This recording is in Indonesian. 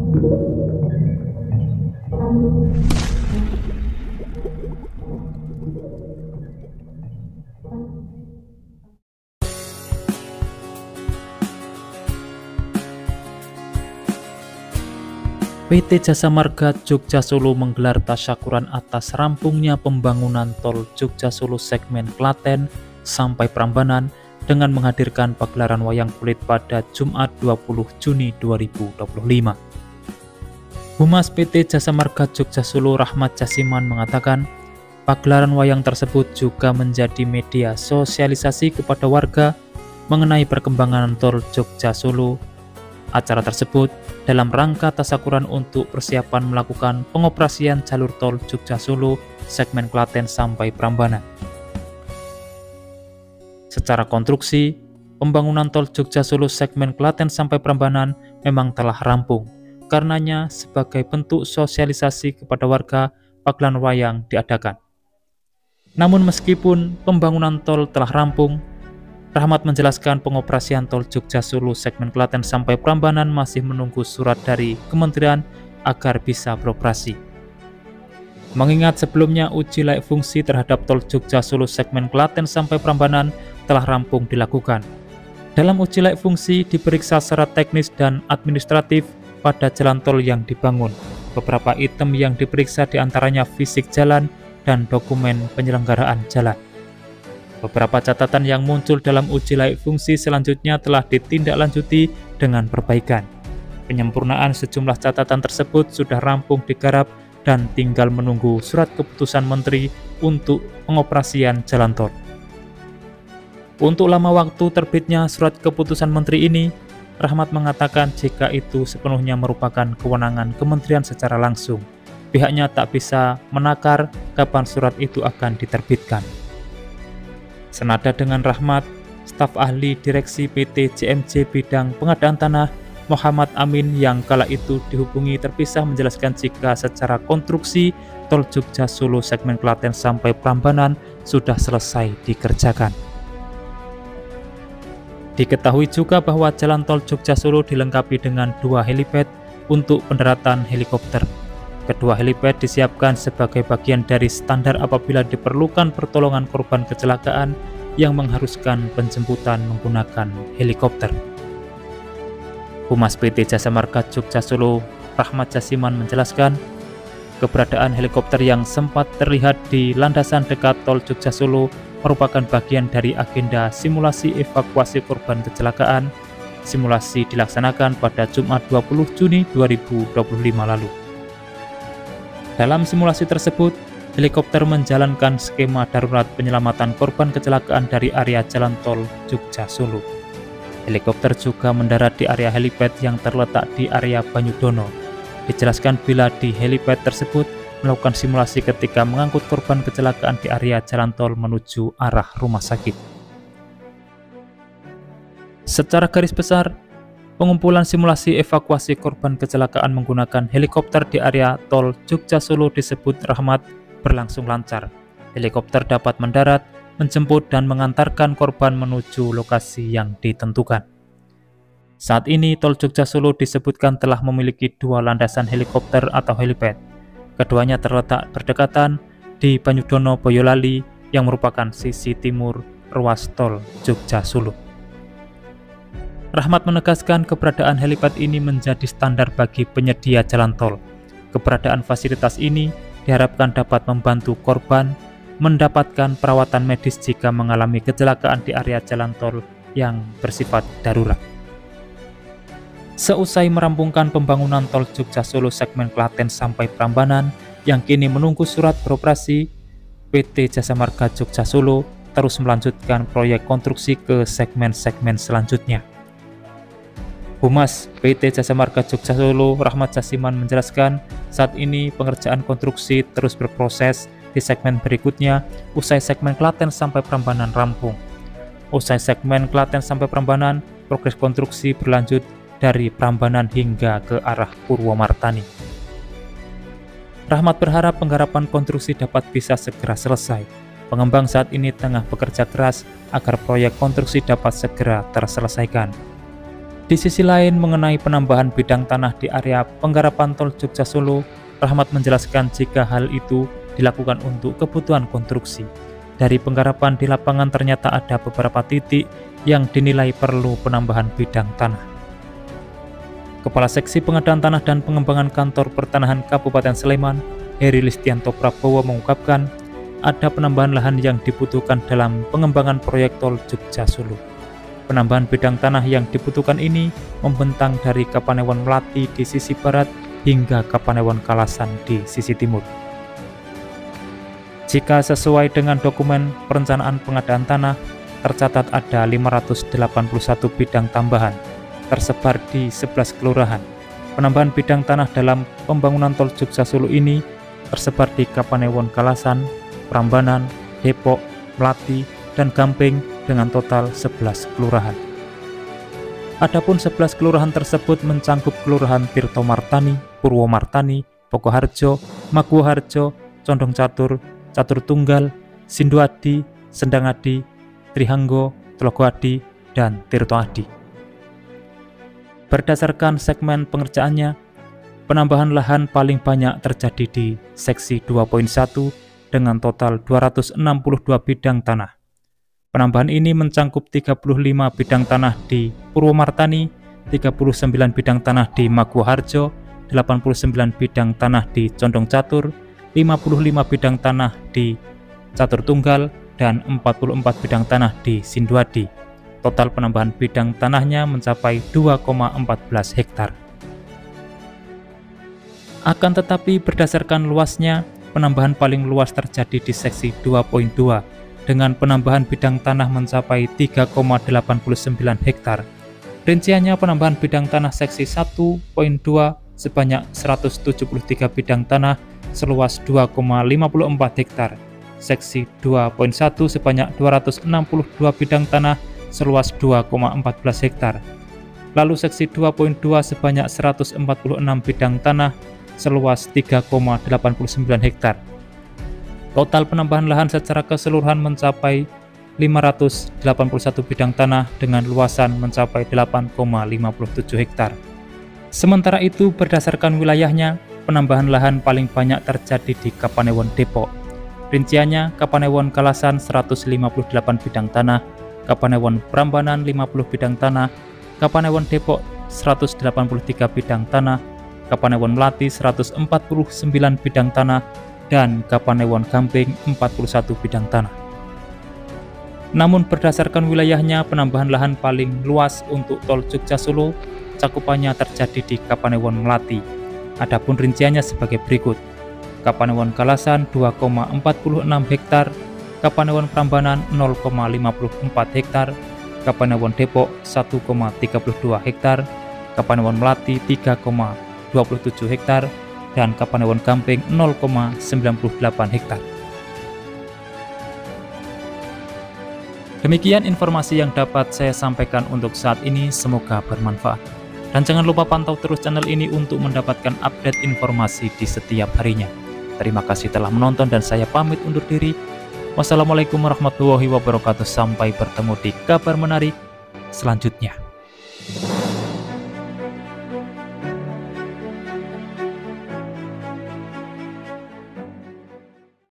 PT Jasa Marga Jogja Solo menggelar tasyakuran atas rampungnya pembangunan tol Jogja Solo segmen Klaten sampai Prambanan dengan menghadirkan pagelaran wayang kulit pada Jumat 20 Juni 2025. Humas PT Jasa Marga Jogja Solo Rahmat Jasiman mengatakan, pagelaran wayang tersebut juga menjadi media sosialisasi kepada warga mengenai perkembangan tol Jogja Solo. Acara tersebut dalam rangka tasyakuran untuk persiapan melakukan pengoperasian jalur tol Jogja Solo segmen Klaten sampai Prambanan. Secara konstruksi, pembangunan tol Jogja Solo segmen Klaten sampai Prambanan memang telah rampung. Karenanya, sebagai bentuk sosialisasi kepada warga, pagelaran wayang diadakan. Namun meskipun pembangunan tol telah rampung, Rahmat menjelaskan pengoperasian tol Jogja Solo segmen Klaten sampai Prambanan masih menunggu surat dari kementerian agar bisa beroperasi. Mengingat sebelumnya uji layak fungsi terhadap tol Jogja Solo segmen Klaten sampai Prambanan telah rampung dilakukan. Dalam uji layak fungsi diperiksa secara teknis dan administratif pada jalan tol yang dibangun. Beberapa item yang diperiksa diantaranya fisik jalan dan dokumen penyelenggaraan jalan. Beberapa catatan yang muncul dalam uji layak fungsi selanjutnya telah ditindaklanjuti dengan perbaikan. Penyempurnaan sejumlah catatan tersebut sudah rampung digarap dan tinggal menunggu surat keputusan Menteri untuk pengoperasian jalan tol. Untuk lama waktu terbitnya surat keputusan Menteri ini, Rahmat mengatakan jika itu sepenuhnya merupakan kewenangan kementerian secara langsung, pihaknya tak bisa menakar kapan surat itu akan diterbitkan. Senada dengan Rahmat, staf ahli direksi PT JMJ bidang pengadaan tanah Muhammad Amin yang kala itu dihubungi terpisah menjelaskan jika secara konstruksi tol Jogja Solo segmen Klaten sampai Prambanan sudah selesai dikerjakan. Diketahui juga bahwa jalan tol Jogja Solo dilengkapi dengan 2 helipad untuk pendaratan helikopter. Kedua helipad disiapkan sebagai bagian dari standar apabila diperlukan pertolongan korban kecelakaan yang mengharuskan penjemputan menggunakan helikopter. Humas PT Jasa Marga Jogja Solo Rahmat Jasiman menjelaskan, keberadaan helikopter yang sempat terlihat di landasan dekat tol Jogja Solo merupakan bagian dari agenda simulasi evakuasi korban kecelakaan. Simulasi dilaksanakan pada Jumat 20 Juni 2025 lalu. Dalam simulasi tersebut, helikopter menjalankan skema darurat penyelamatan korban kecelakaan dari area jalan tol Jogja Solo. Helikopter juga mendarat di area helipad yang terletak di area Banyudono. Dijelaskan bila di helipad tersebut melakukan simulasi ketika mengangkut korban kecelakaan di area jalan tol menuju arah rumah sakit. Secara garis besar, pengumpulan simulasi evakuasi korban kecelakaan menggunakan helikopter di area tol Jogja Solo disebut Rahmat berlangsung lancar. Helikopter dapat mendarat, menjemput dan mengantarkan korban menuju lokasi yang ditentukan. Saat ini tol Jogja Solo disebutkan telah memiliki 2 landasan helikopter atau helipad. Keduanya terletak berdekatan di Banyudono Boyolali yang merupakan sisi timur ruas tol Jogja Solo. Rahmat menegaskan keberadaan helipad ini menjadi standar bagi penyedia jalan tol. Keberadaan fasilitas ini diharapkan dapat membantu korban mendapatkan perawatan medis jika mengalami kecelakaan di area jalan tol yang bersifat darurat. Seusai merampungkan pembangunan tol Jogja Solo segmen Klaten sampai Prambanan yang kini menunggu surat beroperasi, PT Jasa Marga Jogja Solo terus melanjutkan proyek konstruksi ke segmen-segmen selanjutnya. Humas PT Jasa Marga Jogja Solo Rahmat Jasiman menjelaskan, saat ini pengerjaan konstruksi terus berproses di segmen berikutnya usai segmen Klaten sampai Prambanan rampung. Usai segmen Klaten sampai Prambanan, progres konstruksi berlanjut dari Prambanan hingga ke arah Purwomartani. Rahmat berharap penggarapan konstruksi dapat bisa segera selesai. Pengembang saat ini tengah bekerja keras agar proyek konstruksi dapat segera terselesaikan. Di sisi lain, mengenai penambahan bidang tanah di area penggarapan tol Jogja Solo, Rahmat menjelaskan jika hal itu dilakukan untuk kebutuhan konstruksi. Dari penggarapan di lapangan ternyata ada beberapa titik yang dinilai perlu penambahan bidang tanah. Kepala Seksi Pengadaan Tanah dan Pengembangan Kantor Pertanahan Kabupaten Sleman, Heri Listianto Prabowo mengungkapkan ada penambahan lahan yang dibutuhkan dalam pengembangan proyek tol Jogja Solo. Penambahan bidang tanah yang dibutuhkan ini membentang dari Kapanewon Melati di sisi barat hingga Kapanewon Kalasan di sisi timur. Jika sesuai dengan dokumen perencanaan pengadaan tanah, tercatat ada 581 bidang tambahan, tersebar di 11 kelurahan. Penambahan bidang tanah dalam pembangunan tol Jogja Solo ini tersebar di Kapanewon Kalasan, Prambanan, Depok, Melati, dan Gamping dengan total 11 kelurahan. Adapun 11 kelurahan tersebut mencangkup Kelurahan Tirto Martani, Purwomartani, Pokoharjo, Maguwoharjo, Condong Catur, Catur Tunggal, Sinduadi, Sendangadi, Trihanggo, Tlogoadi, dan Tirto Adi. Berdasarkan segmen pengerjaannya, penambahan lahan paling banyak terjadi di seksi 2.1 dengan total 262 bidang tanah. Penambahan ini mencangkup 35 bidang tanah di Purwomartani, 39 bidang tanah di Maguwoharjo, 89 bidang tanah di Condong Catur, 55 bidang tanah di Catur Tunggal, dan 44 bidang tanah di Sinduadi. Total penambahan bidang tanahnya mencapai 2,14 hektar. Akan tetapi berdasarkan luasnya, penambahan paling luas terjadi di seksi 2.2 dengan penambahan bidang tanah mencapai 3,89 hektar. Rinciannya penambahan bidang tanah seksi 1.2 sebanyak 173 bidang tanah seluas 2,54 hektar. Seksi 2.1 sebanyak 262 bidang tanah seluas 2,14 hektar. Lalu seksi 2.2 sebanyak 146 bidang tanah seluas 3,89 hektar. Total penambahan lahan secara keseluruhan mencapai 581 bidang tanah dengan luasan mencapai 8,57 hektar. Sementara itu, berdasarkan wilayahnya, penambahan lahan paling banyak terjadi di Kapanewon Depok. Rinciannya, Kapanewon Kalasan 158 bidang tanah, Kapanewon Prambanan 50 bidang tanah, Kapanewon Depok 183 bidang tanah, Kapanewon Melati 149 bidang tanah, dan Kapanewon Gamping 41 bidang tanah. Namun berdasarkan wilayahnya, penambahan lahan paling luas untuk tol Jogja Solo cakupannya terjadi di Kapanewon Melati. Adapun rinciannya sebagai berikut: Kapanewon Kalasan 2,46 hektar, Kapanewon Prambanan 0,54 hektar, Kapanewon Depok 1,32 hektar, Kapanewon Melati 3,27 hektar, dan Kapanewon Gamping 0,98 hektar. Demikian informasi yang dapat saya sampaikan untuk saat ini, semoga bermanfaat. Dan jangan lupa pantau terus channel ini untuk mendapatkan update informasi di setiap harinya. Terima kasih telah menonton dan saya pamit undur diri. Wassalamualaikum warahmatullahi wabarakatuh. Sampai bertemu di kabar menarik selanjutnya.